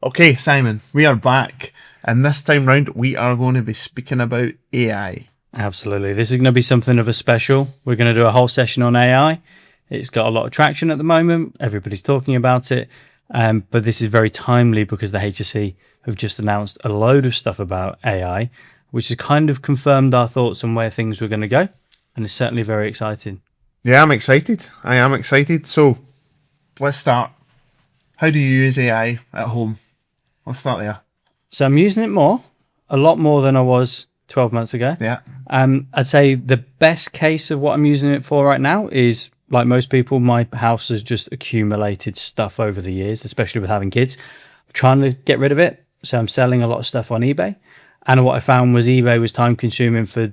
Okay, Simon, we are back, and this time round we are going to be speaking about AI. Absolutely. This is going to be something of a special. We're going to do a whole session on AI. It's got a lot of traction at the moment. Everybody's talking about it. But this is very timely because the HSE have just announced a load of stuff about AI, which has kind of confirmed our thoughts on where things were going to go. And it's certainly very exciting. Yeah, I'm excited. I am excited. So let's start. How do you use AI at home? Let's start there. So I'm using it a lot more than I was 12 months ago. Yeah. I'd say the best case of what I'm using it for right now is, like most people, my house has just accumulated stuff over the years, especially with having kids. I'm trying to get rid of it. So I'm selling a lot of stuff on eBay. And what I found was eBay was time consuming for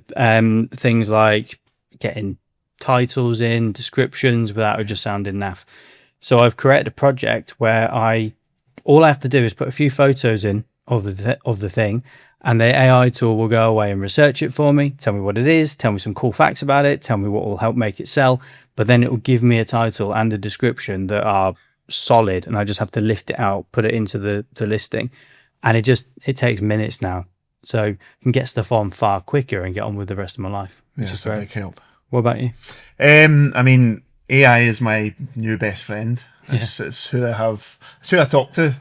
things like getting titles in, descriptions without it just sounding naff. So I've created a project where all I have to do is put a few photos in of the thing, and the AI tool will go away and research it for me, tell me what it is, tell me some cool facts about it, tell me what will help make it sell, but then it will give me a title and a description that are solid, and I just have to lift it out, put it into the listing, and it takes minutes now. So I can get stuff on far quicker and get on with the rest of my life, which is a big help. What about you? I mean, AI is my new best friend. It's who I talk to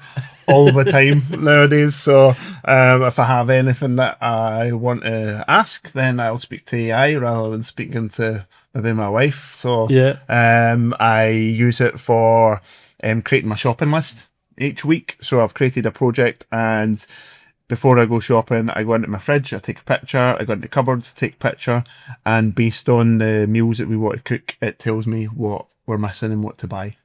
all the time nowadays. So if I have anything that I want to ask, then I'll speak to AI rather than speaking to maybe my wife. So I use it for creating my shopping list each week. So I've created a project, and before I go shopping, I go into my fridge, I take a picture, I go into the cupboards, take a picture, and based on the meals that we want to cook, it tells me what we're missing and what to buy.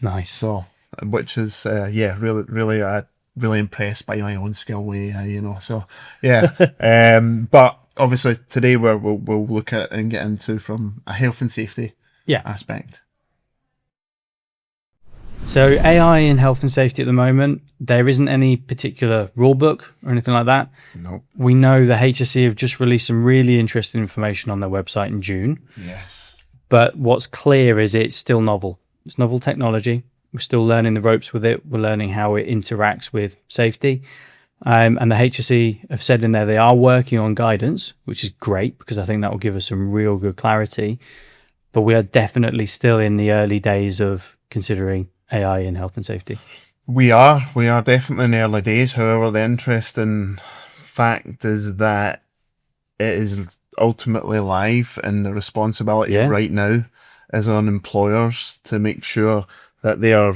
Nice. So, which is really impressed by my own skill with AI, So, yeah. But obviously today we'll look at and get into from a health and safety aspect. So AI in health and safety at the moment, there isn't any particular rule book or anything like that. No. We know the HSE have just released some really interesting information on their website in June. Yes. But what's clear is it's still novel. It's novel technology. We're still learning the ropes with it. We're learning how it interacts with safety. And the HSE have said in there they are working on guidance, which is great because I think that will give us some real good clarity. But we are definitely still in the early days of considering AI in health and safety. We are definitely in the early days. However, the interesting fact is that it is ultimately live, and the responsibility right now is on employers to make sure that they are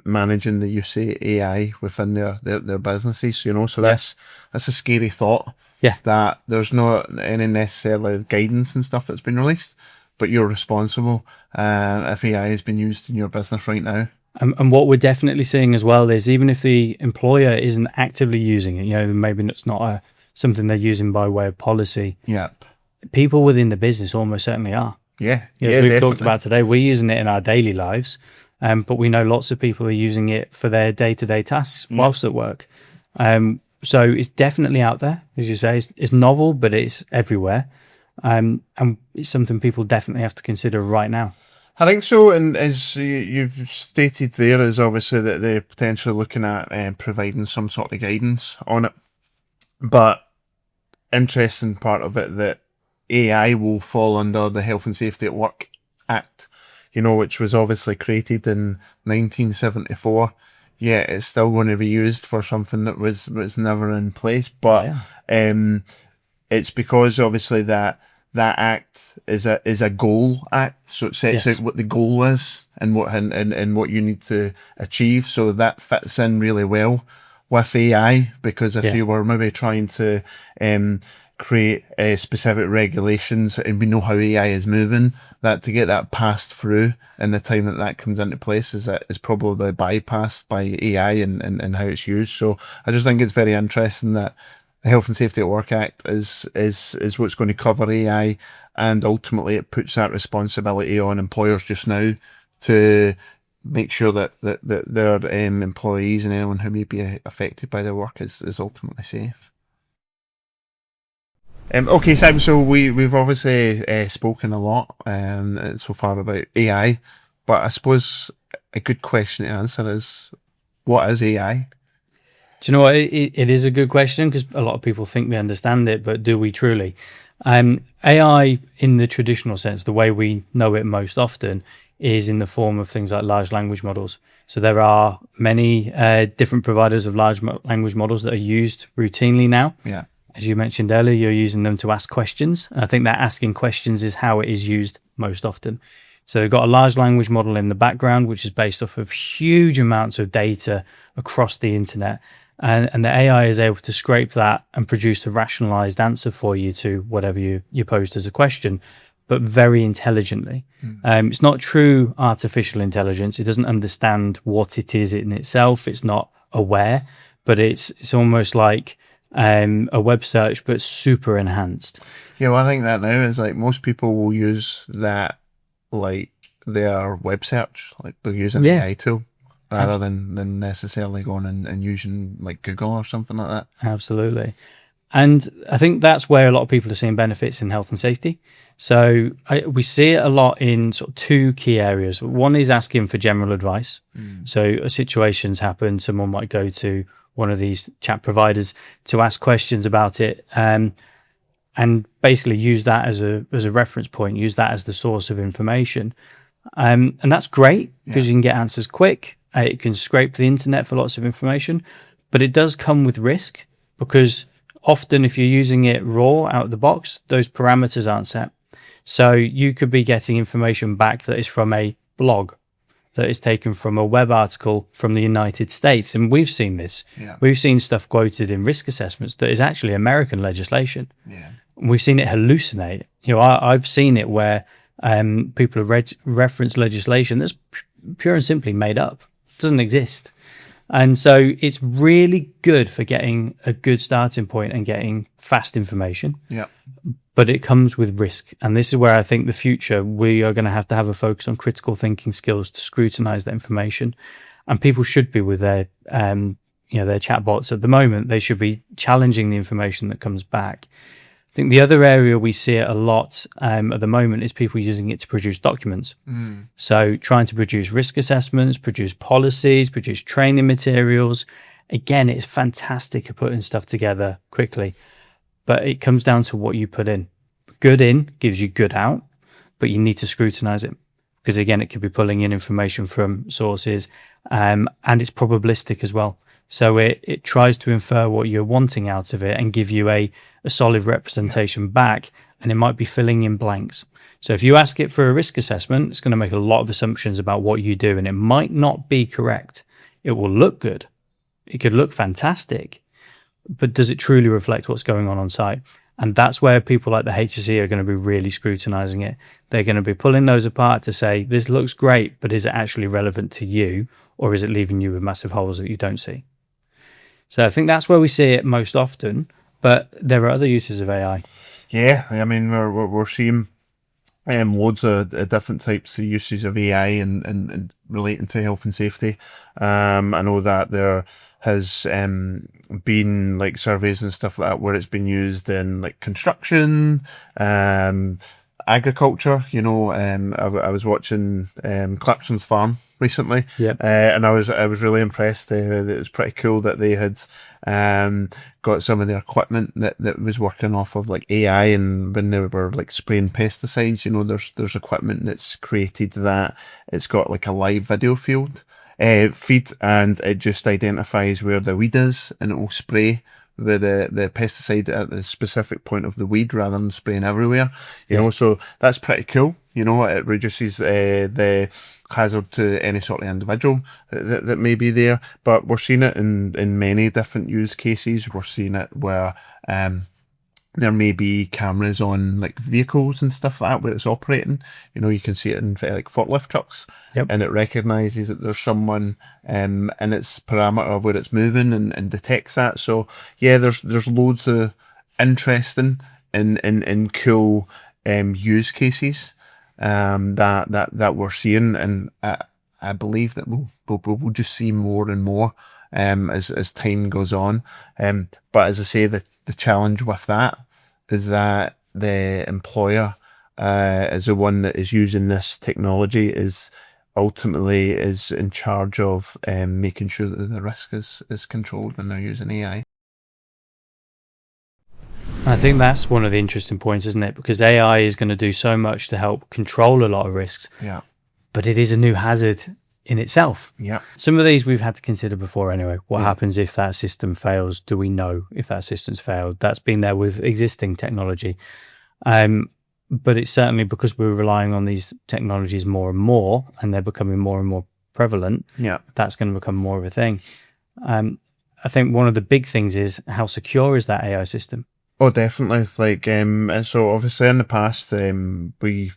managing the use of AI within their businesses. So that's a scary thought. Yeah. That there's not any necessarily guidance and stuff that's been released, but you're responsible if AI has been used in your business right now. And what we're definitely seeing as well is even if the employer isn't actively using it, maybe it's not something they're using by way of policy. Yep. People within the business almost certainly are. Yeah. As we've talked about today, we're using it in our daily lives, but we know lots of people are using it for their day-to-day tasks whilst at work. So it's definitely out there, as you say. It's novel, but it's everywhere. And it's something people definitely have to consider right now. I think so, and as you've stated there, is obviously that they're potentially looking at providing some sort of guidance on it. But interesting part of it that AI will fall under the Health and Safety at Work Act, which was obviously created in 1974. Yeah, it's still going to be used for something that was never in place, but it's because obviously that act is a goal act, so it sets out what the goal is and what you need to achieve. So that fits in really well with AI, because if you were maybe trying to create specific regulations, and we know how AI is moving, that to get that passed through in the time that comes into place is probably bypassed by AI and how it's used. So I just think it's very interesting that the Health and Safety at Work Act is what's going to cover AI, and ultimately it puts that responsibility on employers just now to make sure that their employees and anyone who may be affected by their work is ultimately safe. Okay, Simon, so we've obviously spoken a lot so far about AI, but I suppose a good question to answer is, what is AI? Do you know what? It is a good question because a lot of people think they understand it, but do we truly? AI, in the traditional sense, the way we know it most often, is in the form of things like large language models. So there are many different providers of language models that are used routinely now. Yeah. As you mentioned earlier, you're using them to ask questions. I think that asking questions is how it is used most often. So they've got a large language model in the background, which is based off of huge amounts of data across the internet. And the AI is able to scrape that and produce a rationalized answer for you to whatever you posed as a question, but very intelligently. It's not true artificial intelligence. It doesn't understand what it is in itself. It's not aware, but it's almost like a web search, but super enhanced. Yeah, well, I think that now is like most people will use that like their web search, like they'll use an Yeah, AI tool rather than necessarily going and using like Google or something like that. absolutely. And I think that's where a lot of people are seeing benefits in health and safety. So we see it a lot in sort of two key areas. One is asking for general advice. So situations happen, someone might go to one of these chat providers to ask questions about it, and basically use that as a reference point, use that as the source of information. And that's great because you can get answers quick. It can scrape the internet for lots of information, but it does come with risk because often if you're using it raw out of the box, those parameters aren't set. So you could be getting information back that is from a blog, that is taken from a web article from the United States. And we've seen this. Yeah. We've seen stuff quoted in risk assessments that is actually American legislation. Yeah. We've seen it hallucinate. I've seen it where people have referenced legislation that's pure and simply made up. It doesn't exist. And so it's really good for getting a good starting point and getting fast information. Yeah. But it comes with risk. And this is where I think the future, we are going to have a focus on critical thinking skills to scrutinize that information. And people should be with their chatbots at the moment. They should be challenging the information that comes back. I think the other area we see it a lot at the moment is people using it to produce documents. So trying to produce risk assessments, produce policies, produce training materials. Again, it's fantastic at putting stuff together quickly, but it comes down to what you put in. Good in gives you good out, but you need to scrutinize it because, again, it could be pulling in information from sources and it's probabilistic as well. So it tries to infer what you're wanting out of it and give you a solid representation back, and it might be filling in blanks. So if you ask it for a risk assessment, it's going to make a lot of assumptions about what you do, and it might not be correct. It will look good. It could look fantastic, but does it truly reflect what's going on site? And that's where people like the HSE are going to be really scrutinizing it. They're going to be pulling those apart to say, this looks great, but is it actually relevant to you, or is it leaving you with massive holes that you don't see? So I think that's where we see it most often, but there are other uses of AI. Yeah, I mean we're seeing loads of different types of uses of AI and relating to health and safety. I know that there has been like surveys and stuff like that where it's been used in like construction, agriculture. I was watching Clarkson's Farm recently, and I was really impressed. That it was pretty cool that they had got some of their equipment that was working off of like AI, and when they were like spraying pesticides, there's equipment that's created that it's got like a live video feed, and it just identifies where the weed is, and it will spray the pesticide at the specific point of the weed rather than spraying everywhere. So that's pretty cool. It reduces the hazard to any sort of individual that may be there. But we're seeing it in many different use cases. We're seeing it where there may be cameras on like vehicles and stuff like that where it's operating. You can see it in like forklift trucks, and it recognizes that there's someone in its parameter where it's moving and detects that. So yeah, there's loads of interesting and cool use cases that we're seeing, and I believe that we'll just see more and more as time goes on. But as I say, the challenge with that is that the employer is the one that is using this technology is ultimately is in charge of making sure that the risk is controlled when they're using AI. I think that's one of the interesting points, isn't it? Because AI is going to do so much to help control a lot of risks, Yeah. but it is a new hazard in itself. Yeah. Some of these we've had to consider before anyway. What Yeah. happens if that system fails? Do we know if that system's failed? That's been there with existing technology. But it's certainly because we're relying on these technologies more and more, and they're becoming more and more prevalent, Yeah. that's going to become more of a thing. I think one of the big things is how secure is that AI system? Oh, definitely. Like, and so obviously in the past, we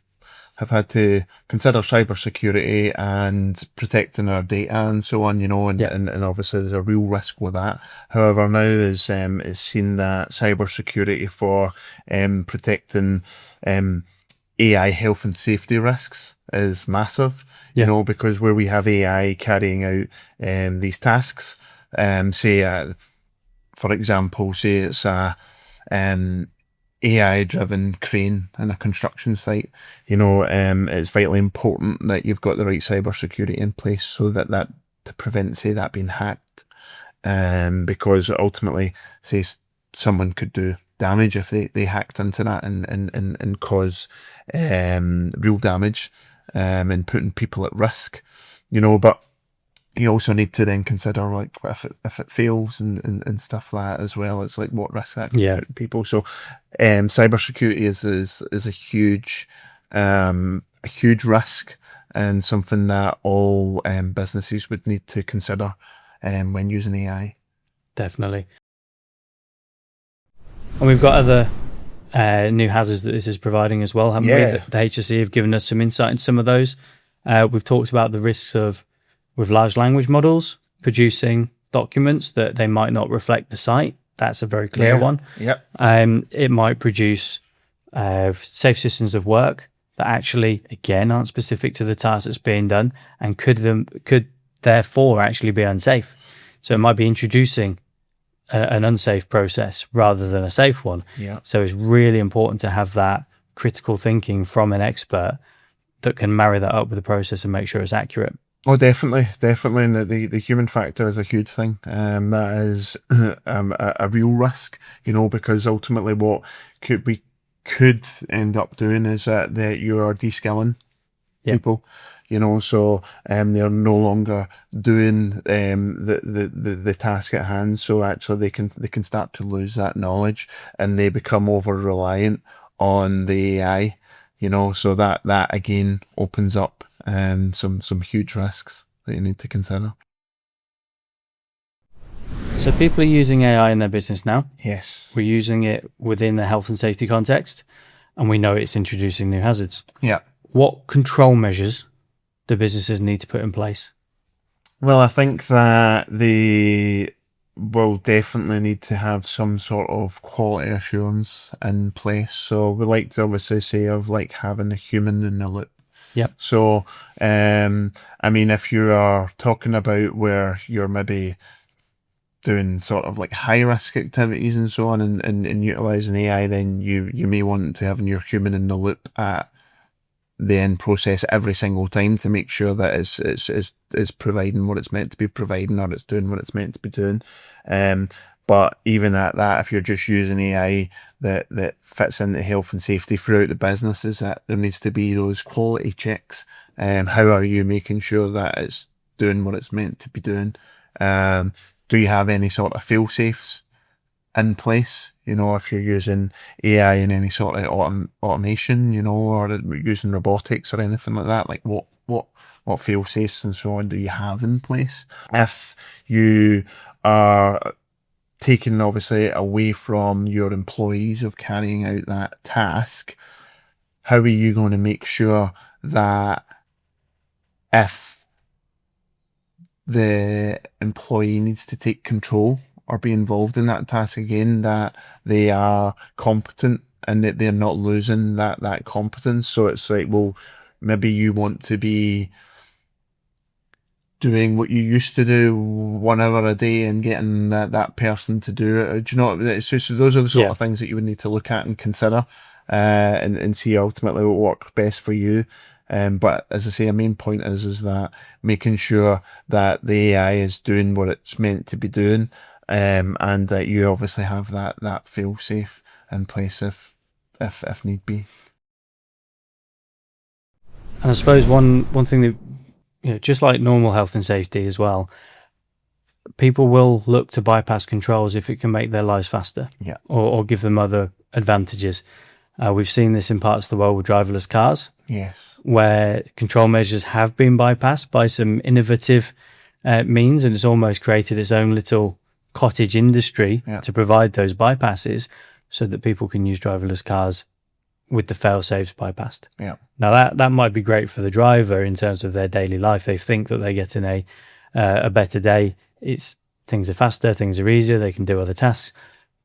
have had to consider cybersecurity and protecting our data and so on, you know, and, Yeah. and obviously there's a real risk with that. However, now is seen that cybersecurity for protecting AI health and safety risks is massive, you Yeah. know, because where we have AI carrying out these tasks, say, for example, say it's a AI driven crane in a construction site, you know, it's vitally important that you've got the right cybersecurity in place so that to prevent, say, that being hacked. Because ultimately, say, someone could do damage if they hacked into that and cause real damage and putting people at risk, you know, but you also need to then consider like if it fails and stuff like that as well. It's like what risk that can Yeah. put people. So cybersecurity is a huge risk and something that all businesses would need to consider when using AI. Definitely. And we've got other new hazards that this is providing as well, haven't we? Yeah. The HSE have given us some insight into some of those. We've talked about the risks of with large language models producing documents that they might not reflect the site. That's a very clear one. Yep. It might produce safe systems of work that actually, again, aren't specific to the task that's being done and could therefore actually be unsafe. So it might be introducing an unsafe process rather than a safe one. Yeah. So it's really important to have that critical thinking from an expert that can marry that up with the process and make sure it's accurate. Oh, definitely, definitely, and the human factor is a huge thing. That is a real risk, you know, because ultimately, what we could end up doing is that you are deskilling people, you know, so they're no longer doing the task at hand. So actually, they can start to lose that knowledge, and they become over reliant on the AI, you know. So that again opens up some huge risks that you need to consider. So people are using AI in their business now. Yes. We're using it within the health and safety context, and we know it's introducing new hazards. Yeah. What control measures do businesses need to put in place? Well, I think that they will definitely need to have some sort of quality assurance in place. So we like to obviously say of like having a human in the loop. Yep. So, I mean, if you are talking about where you're maybe doing sort of like high risk activities and so on and utilizing AI, then you may want to have your human in the loop at the end process every single time to make sure that it's providing what it's meant to be providing or it's doing what it's meant to be doing. But even at that, if you're just using AI that fits into health and safety throughout the business, is that there needs to be those quality checks. How are you making sure that it's doing what it's meant to be doing? Do you have any sort of fail safes in place? You know, if you're using AI in any sort of automation, you know, or using robotics or anything like that, like what fail safes and so on do you have in place? If you are taking obviously away from your employees of carrying out that task, how are you going to make sure that if the employee needs to take control or be involved in that task again, that they are competent and that they're not losing that competence? So it's like, well, maybe you want to be doing what you used to do 1 hour a day and getting that person to do it. Do you know, it's just those are the sort of things that you would need to look at and consider and see ultimately what works best for you. But as I say, a main point is that making sure that the AI is doing what it's meant to be doing, and that you obviously have that fail safe in place if need be. And I suppose one thing that, just like normal health and safety as well, people will look to bypass controls if it can make their lives faster, Yeah. or give them other advantages. We've seen this in parts of the world with driverless cars, Yes. where control measures have been bypassed by some innovative means, and it's almost created its own little cottage industry to provide those bypasses so that people can use driverless cars with the fail-safes bypassed. Yeah. Now that might be great for the driver in terms of their daily life. They think that they're getting a better day. Things are faster, things are easier, they can do other tasks.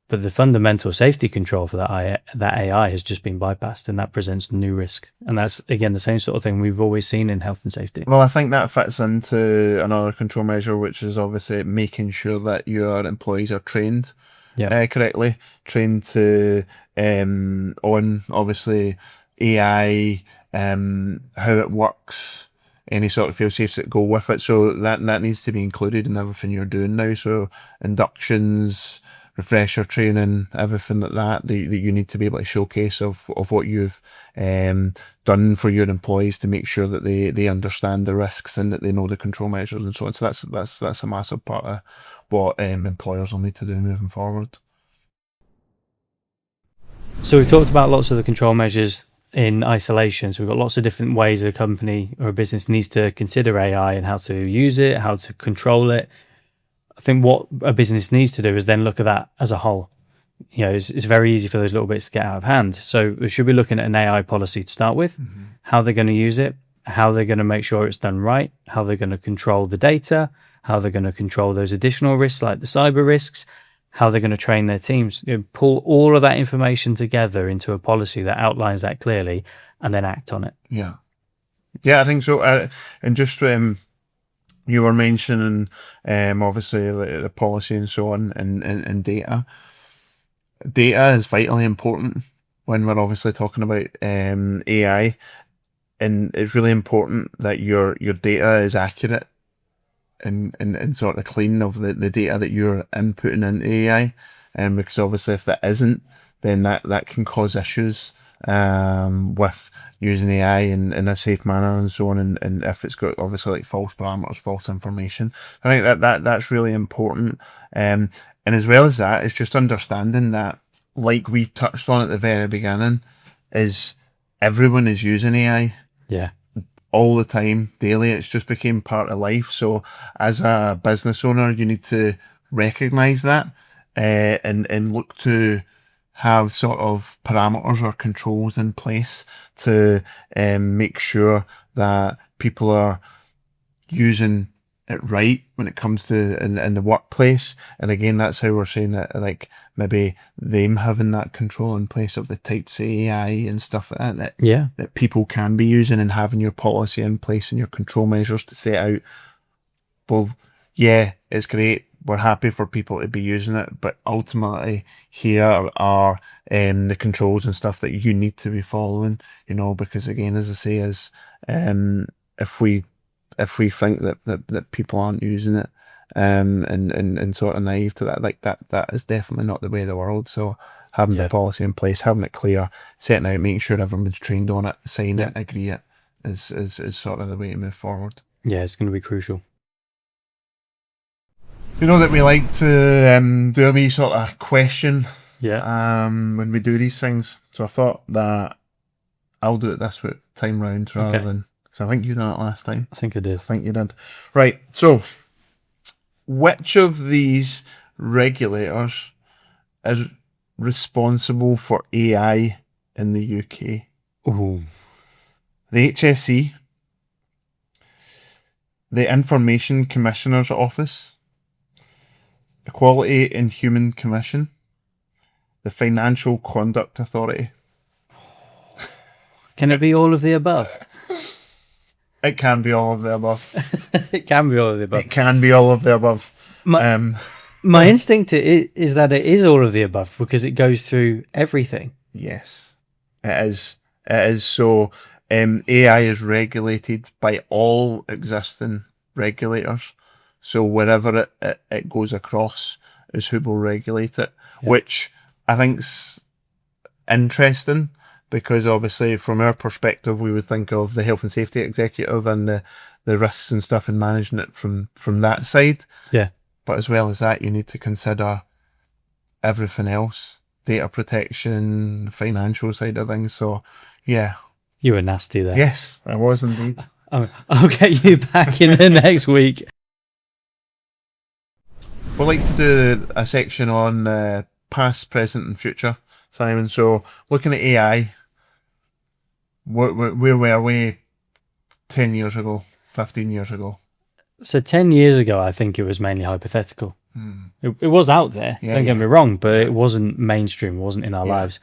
But the fundamental safety control for that AI has just been bypassed, and that presents new risk. And that's, again, the same sort of thing we've always seen in health and safety. Well, I think that fits into another control measure, which is obviously making sure that your employees are trained correctly, trained to on obviously AI, how it works, any sort of fail safes that go with it. So that needs to be included in everything you're doing now. So inductions, refresher training, everything like that you need to be able to showcase of what you've done for your employees to make sure that they understand the risks and that they know the control measures and so on. So that's a massive part of what employers will need to do moving forward. So we've talked about lots of the control measures in isolation. So we've got lots of different ways a company or a business needs to consider AI and how to use it, how to control it. I think what a business needs to do is then look at that as a whole. It's very easy for those little bits to get out of hand. So we should be looking at an AI policy to start with, how they're going to use it, how they're going to make sure it's done right, how they're going to control the data, how they're going to control those additional risks like the cyber risks, how they're going to train their teams. Pull all of that information together into a policy that outlines that clearly and then act on it. Yeah, I think so. And just you were mentioning obviously the policy and so on, and data. Data is vitally important when we're obviously talking about AI, and it's really important that your data is accurate and sort of clean of the data that you're inputting into AI, because obviously if that isn't, then that can cause issues with using AI in a safe manner and so on, and if it's got obviously like false parameters, false information. I think that's really important. And as well as that, it's just understanding that, like we touched on at the very beginning, is everyone is using AI. Yeah. All the time, daily. It's just became part of life. So as a business owner, you need to recognize that and look to have sort of parameters or controls in place to make sure that people are using it right when it comes to in the workplace. And again, that's how we're saying that, like maybe them having that control in place of the types of AI and stuff like that that people can be using, and having your policy in place and your control measures to set out, well, yeah, it's great, we're happy for people to be using it, but ultimately here are the controls and stuff that you need to be following, because again, as I say, is if we think that people aren't using it and sort of naive to that, like that is definitely not the way of the world. So having the policy in place, having it clear, setting out, making sure everyone's trained on it, sign it, agree it, is sort of the way to move forward. Yeah, it's going to be crucial. You know that we like to do a wee sort of question when we do these things. So I thought that I'll do it this time round rather than, because I think you done it last time. I think I did. I think you did. Right, so which of these regulators is responsible for AI in the UK? Ooh. The HSE, the Information Commissioner's Office, Equality and Human Commission, the Financial Conduct Authority. Can it be all of the above? It can be all of the above. It can be all of the above. It can be all of the above. My instinct is that it is all of the above, because it goes through everything. Yes, it is. It is. So AI is regulated by all existing regulators. So wherever it goes across is who will regulate it, which I think's interesting, because obviously from our perspective we would think of the health and safety executive and the risks and stuff and managing it from that side. Yeah. But as well as that, you need to consider everything else, data protection, financial side of things. So yeah. You were nasty there. Yes, I was indeed. I'll get you back in the next week. We'd like to do a section on past, present and future, Simon. So looking at AI, where were we 10 years ago, 15 years ago? So 10 years ago, I think it was mainly hypothetical. It was out there, don't get me wrong, but it wasn't mainstream, it wasn't in our lives.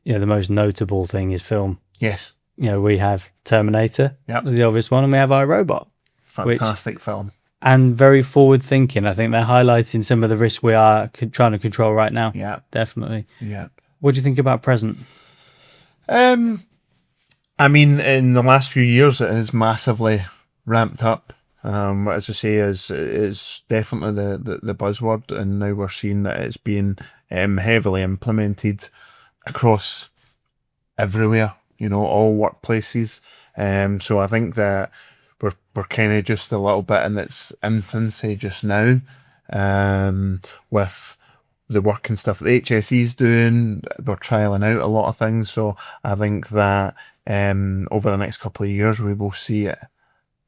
You know, the most notable thing is film. Yes. You know, we have Terminator, the obvious one, and we have iRobot. Fantastic film. And very forward thinking. I think they're highlighting some of the risks we are trying to control right now. Yeah. Definitely. Yeah. What do you think about present? I mean, in the last few years, it has massively ramped up. As I say, is definitely the buzzword, and now we're seeing that it's being heavily implemented across everywhere. You know, all workplaces. So I think that we're kind of just a little bit in its infancy just now, with the work and stuff that the HSE is doing. They're trialing out a lot of things. So I think that over the next couple of years, we will see it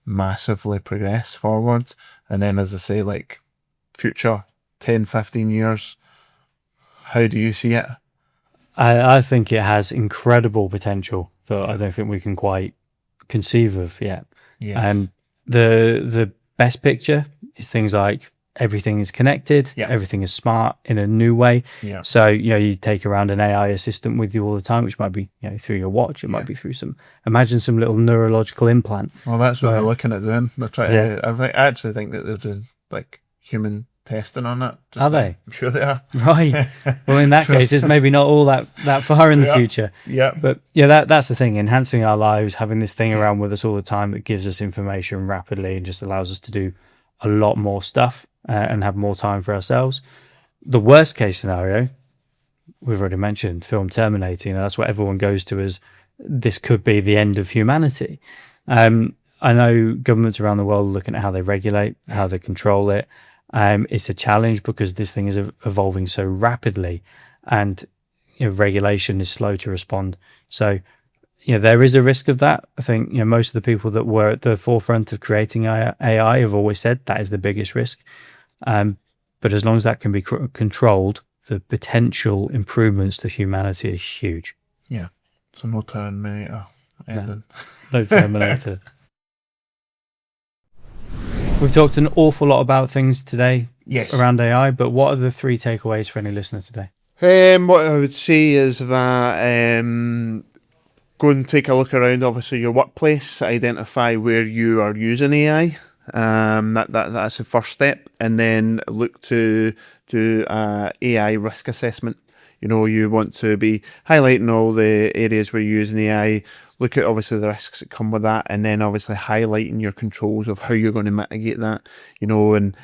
massively progress forward. And then, as I say, like future 10, 15 years, how do you see it? I think it has incredible potential that I don't think we can quite conceive of yet. Yes. The best picture is things like everything is connected, everything is smart in a new way. Yeah. So, you know, you take around an AI assistant with you all the time, which might be, you know, through your watch, it might be through imagine some little neurological implant. Well, that's what they're looking at doing. They're trying I actually think that they're doing like human testing on it. Are they? I'm sure they are. Right. Well, in that case, it's maybe not all that far in the future. Yeah. But yeah, that's the thing. Enhancing our lives, having this thing around with us all the time that gives us information rapidly and just allows us to do a lot more stuff and have more time for ourselves. The worst case scenario, we've already mentioned, film Terminator. You know, that's what everyone goes to as this could be the end of humanity. I know governments around the world are looking at how they regulate, how they control it. It's a challenge because this thing is evolving so rapidly, and you know, regulation is slow to respond. So, you know, there is a risk of that. I think, you know, most of the people that were at the forefront of creating AI have always said that is the biggest risk. But as long as that can be controlled, the potential improvements to humanity are huge. Yeah. So no Terminator. No Terminator. We've talked an awful lot about things today around AI, but what are the 3 takeaways for any listener today? What I would say is that go and take a look around, obviously, your workplace, identify where you are using AI. That's the first step. And then look to do AI risk assessment. You know, you want to be highlighting all the areas where you're using AI, look at obviously the risks that come with that, and then obviously highlighting your controls of how you're going to mitigate that. You know, and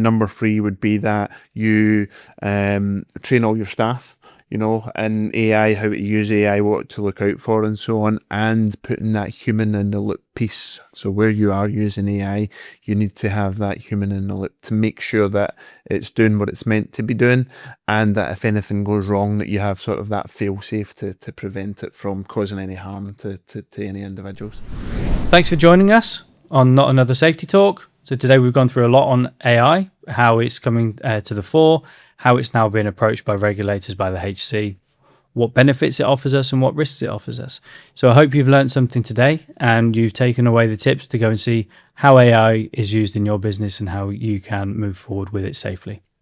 number 3 would be that you train all your staff, you know, and AI, how to use AI, what to look out for and so on, and putting that human in the loop piece. So where you are using AI, you need to have that human in the loop to make sure that it's doing what it's meant to be doing, and that if anything goes wrong, that you have sort of that fail safe to prevent it from causing any harm to any individuals. Thanks for joining us on Not Another Safety Talk. So today we've gone through a lot on AI, how it's coming to the fore, how it's now being approached by regulators, by the HSE, what benefits it offers us and what risks it offers us. So I hope you've learned something today and you've taken away the tips to go and see how AI is used in your business and how you can move forward with it safely.